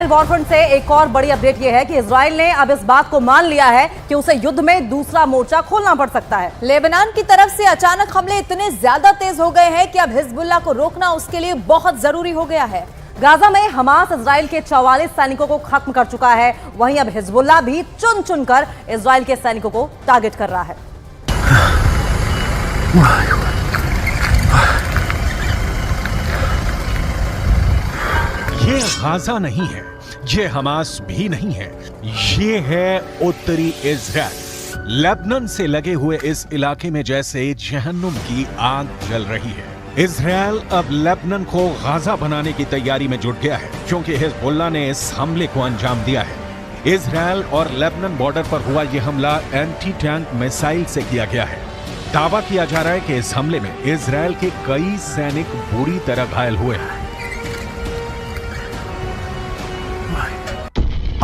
Warfront से एक और बड़ी अपडेट यह है कि इजराइल ने अब इस बात को मान लिया है कि उसे युद्ध में दूसरा मोर्चा खोलना पड़ सकता है। लेबनान की तरफ से अचानक हमले इतने ज्यादा तेज हो गए हैं कि अब हिजबुल्लाह को रोकना उसके लिए बहुत जरूरी हो गया है। गाजा में हमास इजराइल के 44 सैनिकों को खत्म कर चुका है। वहीं अब हिजबुल्लाह भी चुन चुनकर इजराइल के सैनिकों को टारगेट कर रहा है। ये गाजा नहीं है, ये हमास भी नहीं है, ये है उत्तरी इजराइल। लेबनान से लगे हुए इस इलाके में जैसे जहन्नुम की आग जल रही है। इजराइल अब लेबनान को गाजा बनाने की तैयारी में जुट गया है क्योंकि हिजबुल्लाह ने इस हमले को अंजाम दिया है। इजराइल और लेबनान बॉर्डर पर हुआ यह हमला एंटी टैंक मिसाइल से किया गया है। दावा किया जा रहा है कि इस हमले में इजराइल के कई सैनिक बुरी तरह घायल हुए हैं।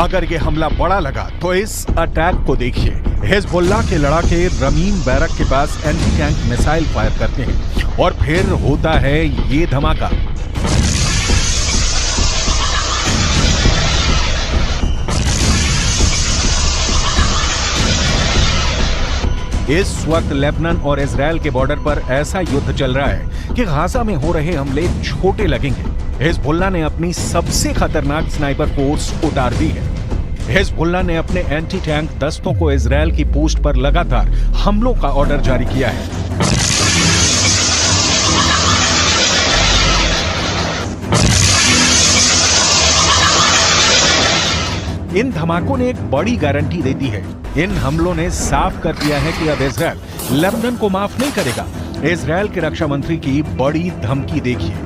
अगर ये हमला बड़ा लगा तो इस अटैक को देखिए। हिजबुल्लाह के लड़ाके रमीम बैरक के पास एंटी टैंक मिसाइल फायर करते हैं और फिर होता है ये धमाका। इस वक्त लेबनान और इजराइल के बॉर्डर पर ऐसा युद्ध चल रहा है कि गाजा में हो रहे हमले छोटे लगेंगे। हिजबुल्लाह ने अपनी सबसे खतरनाक स्नाइपर फोर्स उतार दी है। हिजबुल्लाह ने अपने एंटी टैंक दस्तों को इजराइल की पोस्ट पर लगातार हमलों का ऑर्डर जारी किया है। इन धमाकों ने एक बड़ी गारंटी दे दी है। इन हमलों ने साफ कर दिया है कि अब इजराइल लेबनान को माफ नहीं करेगा। इजराइल के रक्षा मंत्री की बड़ी धमकी देखिए।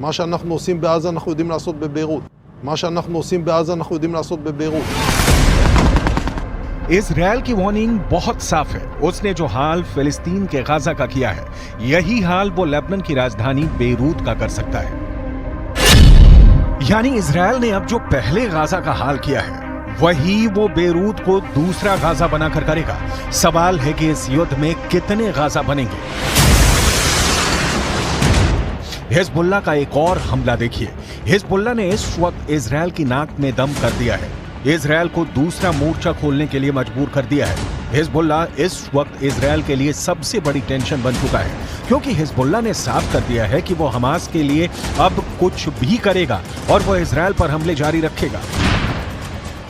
מה שאנחנו עושים בעזה אנחנו יודעים לעשות בביירות. מה שאנחנו עושים בעזה אנחנו יודעים לעשות בביירות. इजराइल की वार्निंग बहुत साफ है। उसने जो हाल फिलिस्तीन के गाजा का किया है, यही हाल वो लेबनान की राजधानी बेरूत का कर सकता है। यानी इजराइल ने अब जो पहले गाजा का हाल किया है, वही वो बेरूत को दूसरा गाजा बनाकर करेगा। सवाल है कि इस युद्ध में कितने गाजा बनेंगे। हिजबुल्लाह का एक और हमला देखिए। हिजबुल्लाह ने इस वक्त इजराइल की नाक में दम कर दिया है। इजराइल को दूसरा मोर्चा खोलने के लिए मजबूर कर दिया है। हिजबुल्लाह इस वक्त इजराइल के लिए सबसे बड़ी टेंशन बन चुका है क्योंकि हिजबुल्लाह ने साफ कर दिया है कि वो हमास के लिए अब कुछ भी करेगा और वो इजराइल पर हमले जारी रखेगा।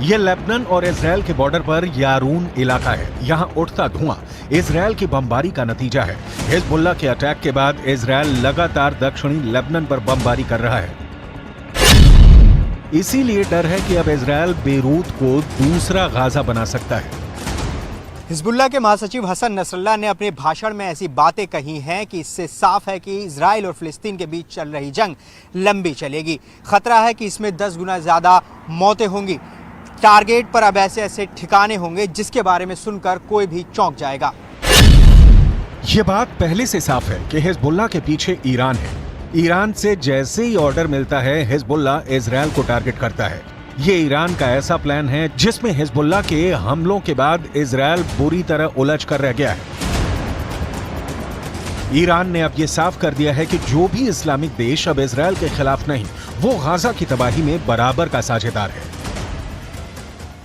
ये लेबनान और इजराइल के बॉर्डर पर यारून इलाका है। यहाँ उठता धुआं इजराइल की बमबारी का नतीजा है। हिजबुल्लाह के अटैक के बाद इजराइल लगातार दक्षिणी लेबनान पर बमबारी कर रहा है। इसीलिए डर है कि अब इजराइल बेरूत को दूसरा गाजा बना सकता है। हिजबुल्लाह के महासचिव हसन नसरल्लाह ने अपने भाषण में ऐसी बातें कही हैं कि इससे साफ है कि इजराइल और फिलिस्तीन के बीच चल रही जंग लंबी चलेगी। खतरा है कि इसमें 10 गुना ज्यादा मौतें होंगी। टारगेट पर अब ऐसे ठिकाने होंगे जिसके बारे में सुनकर कोई भी चौंक जाएगा। ये बात पहले से साफ है कि हिजबुल्लाह के पीछे ईरान है। ईरान से जैसे ही ऑर्डर मिलता है, हिजबुल्लाह इजराइल को टारगेट करता है। ये ईरान का ऐसा प्लान है जिसमें हिजबुल्लाह के हमलों के बाद इजराइल बुरी तरह उलझ कर रह गया है। ईरान ने अब ये साफ कर दिया है कि जो भी इस्लामिक देश अब इजराइल के खिलाफ नहीं, वो गाजा की तबाही में बराबर का साझेदार है।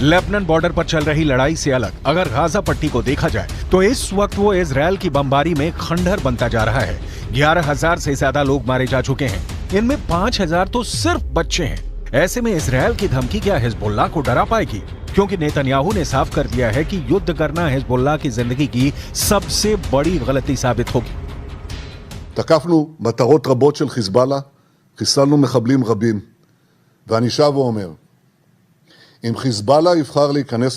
लेबनान बॉर्डर पर चल रही लड़ाई से अलग अगर गाजा पट्टी को देखा जाए तो इस वक्त वो इजराइल की बमबारी में खंडहर बनता जा रहा है। 11,000 से ज्यादा लोग मारे जा चुके हैं। इनमें 5,000 तो सिर्फ बच्चे हैं। ऐसे में इजराइल की धमकी क्या हिजबुल्लाह को डरा पाएगी? क्योंकि नेतन्याहू ने साफ कर दिया है कि युद्ध करना हिजबुल्लाह की जिंदगी की सबसे बड़ी गलती साबित होगी। תקפנו מטרות רבות של חיזבאללה, חיסלנו מחבלים רבים, ואני שב ואומר, אם חיזבאללה יבחר להיכנס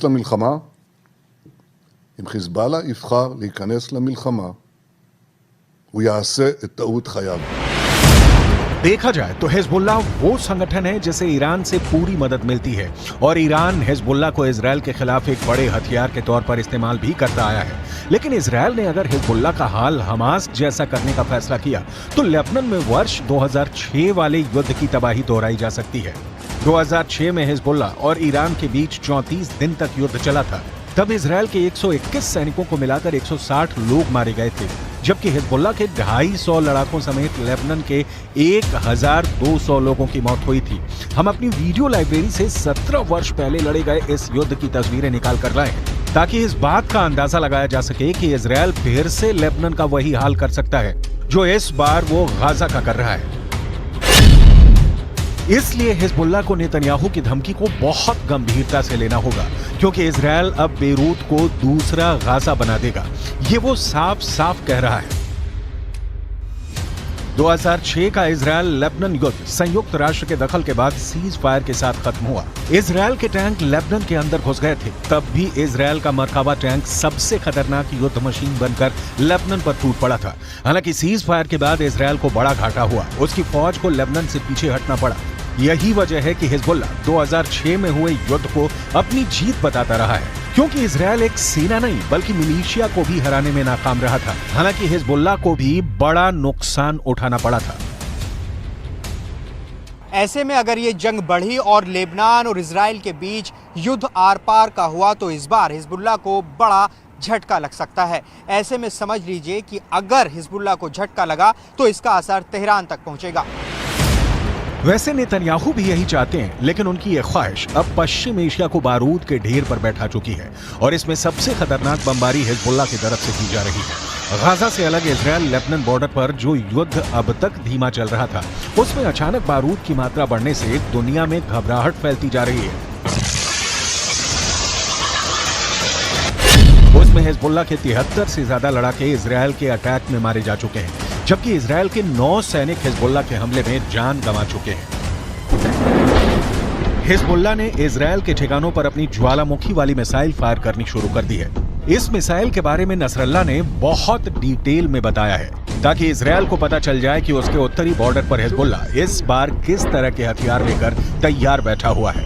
למלחמה, הוא יעשה את טעות חייו. देखा जाए तो हिजबुल्लाह वो संगठन है जिसे ईरान से पूरी मदद मिलती है और ईरान हिजबुल्लाह को इजरायल के खिलाफ एक बड़े हथियार के तौर पर इस्तेमाल भी करता आया है। लेकिन इजरायल ने अगर हिजबुल्लाह का हाल हमास जैसा करने का फैसला किया तो लेबनान में वर्ष 2006 वाले युद्ध की तबाही दोहराई जा सकती है। 2006 में हिजबुल्लाह और ईरान के बीच 34 दिन तक युद्ध चला था। तब इजरायल के 121 सैनिकों को मिलाकर 160 लोग मारे गए थे, जबकि हिजबुल्लाह के 250 लड़ाकों समेत लेबनान के 1200 लोगों की मौत हुई थी। हम अपनी वीडियो लाइब्रेरी से 17 वर्ष पहले लड़े गए इस युद्ध की तस्वीरें निकाल कर लाए ताकि इस बात का अंदाजा लगाया जा सके कि इजरायल फिर से लेबनान का वही हाल कर सकता है जो इस बार वो गाजा का कर रहा है। इसलिए हिजबुल्लाह को नेतन्याहू की धमकी को बहुत गंभीरता से लेना होगा, क्योंकि इजरायल अब बेरूत को दूसरा गाजा बना देगा। ये वो साफ साफ कह रहा है। 2006 का इजरायल लेबनान युद्ध संयुक्त राष्ट्र के दखल के बाद सीज फायर के साथ खत्म हुआ। इजरायल के टैंक लेबनान के अंदर घुस गए थे। तब भी इजरायल का मरकाबा टैंक सबसे खतरनाक युद्ध मशीन बनकर लेबनान पर टूट पड़ा था। हालांकि सीज फायर के बाद इजरायल को बड़ा घाटा हुआ, उसकी फौज को लेबनान से पीछे हटना पड़ा। यही वजह है कि हिजबुल्लाह 2006 में हुए युद्ध को अपनी जीत बताता रहा है, क्योंकि इजरायल एक सेना नहीं बल्कि मिलिशिया को भी हराने में नाकाम रहा था। हालांकि हिजबुल्लाह को भी बड़ा नुकसान उठाना पड़ा था। ऐसे में अगर ये जंग बढ़ी और लेबनान और इजराइल के बीच युद्ध आर पार का हुआ तो इस बार हिजबुल्लाह को बड़ा झटका लग सकता है। ऐसे में समझ लीजिए कि अगर हिजबुल्लाह को झटका लगा तो इसका असर तेहरान तक पहुंचेगा। वैसे नेतन्याहू भी यही चाहते हैं, लेकिन उनकी ये ख्वाहिश अब पश्चिम एशिया को बारूद के ढेर पर बैठा चुकी है और इसमें सबसे खतरनाक बमबारी हिजबुल्लाह की तरफ से की जा रही है। गाजा से अलग इजरायल लेबनान बॉर्डर पर जो युद्ध अब तक धीमा चल रहा था, उसमें अचानक बारूद की मात्रा बढ़ने से दुनिया में घबराहट फैलती जा रही है। उसमें हिजबुल्लाह के 73 से ज्यादा लड़ाके इजरायल के अटैक में मारे जा चुके हैं, जबकि इजरायल के 9 सैनिक हिजबुल्लाह के हमले में जान गंवा चुके हैं। हिजबुल्लाह ने इजरायल के ठिकानों पर अपनी ज्वालामुखी वाली मिसाइल फायर करनी शुरू कर दी है। इस मिसाइल के बारे में नसरल्लाह ने बहुत डिटेल में बताया है ताकि इजरायल को पता चल जाए कि उसके उत्तरी बॉर्डर पर हिजबुल्लाह इस बार किस तरह के हथियार लेकर तैयार बैठा हुआ है।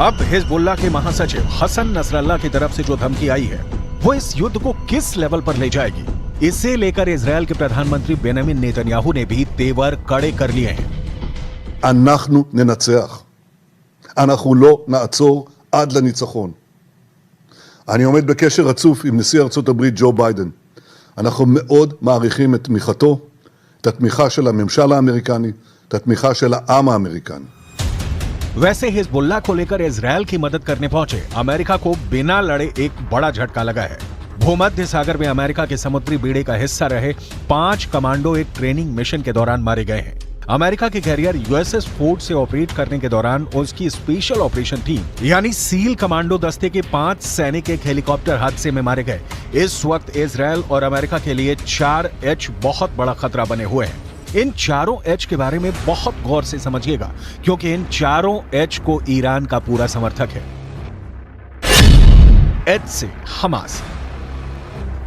अब हिजबुल्लाह के महासचिव हसन नसरल्लाह की तरफ से जो धमकी आई है वो इस युद्ध को किस लेवल पर ले जाएगी, इसे लेकर इजरायल के प्रधानमंत्री बेंजामिन नेतन्याहू ने भी तेवर कड़े कर लिए हैं। אנחנו ננצח. אנחנו לא נעצור עד לניצחון. אני עומד בקשר רצוף עם נשיא ארצות הברית ג'ו ביידן. אנחנו מאוד מעריכים את תמיכתו, את התמיכה של הממשל האמריקני, את התמיכה של העם האמריקני. वैसे हिजबुल्लाह को लेकर इजरायल की मदद करने पहुंचे अमेरिका को बिना लड़े एक बड़ा झटका लगा है। भूमध्य सागर में अमेरिका के समुद्री बेड़े का हिस्सा रहे 5 कमांडो एक ट्रेनिंग मिशन के दौरान मारे गए हैं। अमेरिका के कैरियर यूएसएस फोर्ड से ऑपरेट करने के दौरान उसकी स्पेशल ऑपरेशन टीम यानी सील कमांडो दस्ते के 5 सैनिक एक हेलीकॉप्टर हादसे में मारे गए। इस वक्त इजरायल और अमेरिका के लिए 4 एच बहुत बड़ा खतरा बने हुए हैं। इन चारों एच के बारे में बहुत गौर से समझिएगा, क्योंकि इन चारों एच को ईरान का पूरा समर्थक है। एच से हमास,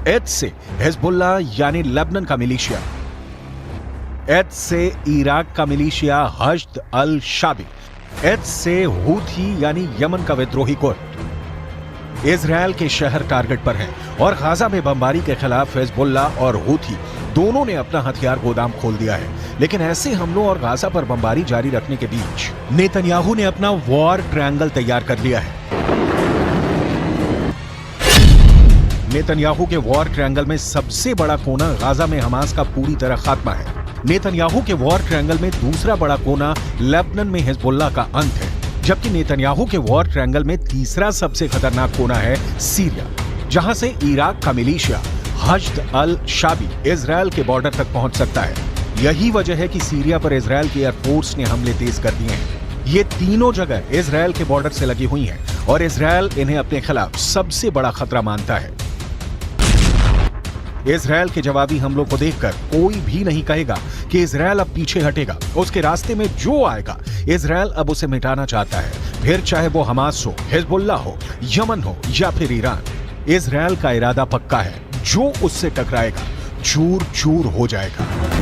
एच से हिजबुल्लाह यानी लेबनान का मिलिशिया, एच से इराक का मिलिशिया हश्द अल शाबी, एच से हूथी यानी यमन का विद्रोही गुट। इजरायल के शहर टारगेट पर हैं और गाजा में बमबारी के खिलाफ हिजबुल्लाह और हूथी दोनों ने अपना हथियार गोदाम खोल दिया है। लेकिन ऐसे हमलों और गाजा पर बमबारी जारी रखने के बीच नेतन्याहू ने अपना वॉर ट्रायंगल तैयार कर लिया है। नेतन्याहू के वॉर ट्रायंगल में सबसे बड़ा कोना गाजा में हमास का पूरी तरह खात्मा है। नेतन्याहू के वॉर ट्रायंगल में दूसरा बड़ा कोना लेबनान में हिजबुल्लाह का अंत है। जबकि नेतन्याहू के वॉर ट्रायंगल में तीसरा सबसे खतरनाक कोना है सीरिया, जहां से इराक का मिलिशिया हश्द अल शाबी इजरायल के बॉर्डर तक पहुंच सकता है। यही वजह है कि सीरिया पर इजरायल की एयरफोर्स ने हमले तेज कर दिए हैं। ये तीनों जगह इजरायल के बॉर्डर से लगी हुई हैं और इजरायल इन्हें अपने खिलाफ सबसे बड़ा खतरा मानता है। इजरायल के जवाबी हमलों को देखकर कोई भी नहीं कहेगा कि इजरायल अब पीछे हटेगा। उसके रास्ते में जो आएगा इजरायल अब उसे मिटाना चाहता है, फिर चाहे वो हमास हो, हिजबुल्लाह हो, यमन हो या फिर ईरान। इजरायल का इरादा पक्का है, जो उससे टकराएगा चूर चूर हो जाएगा।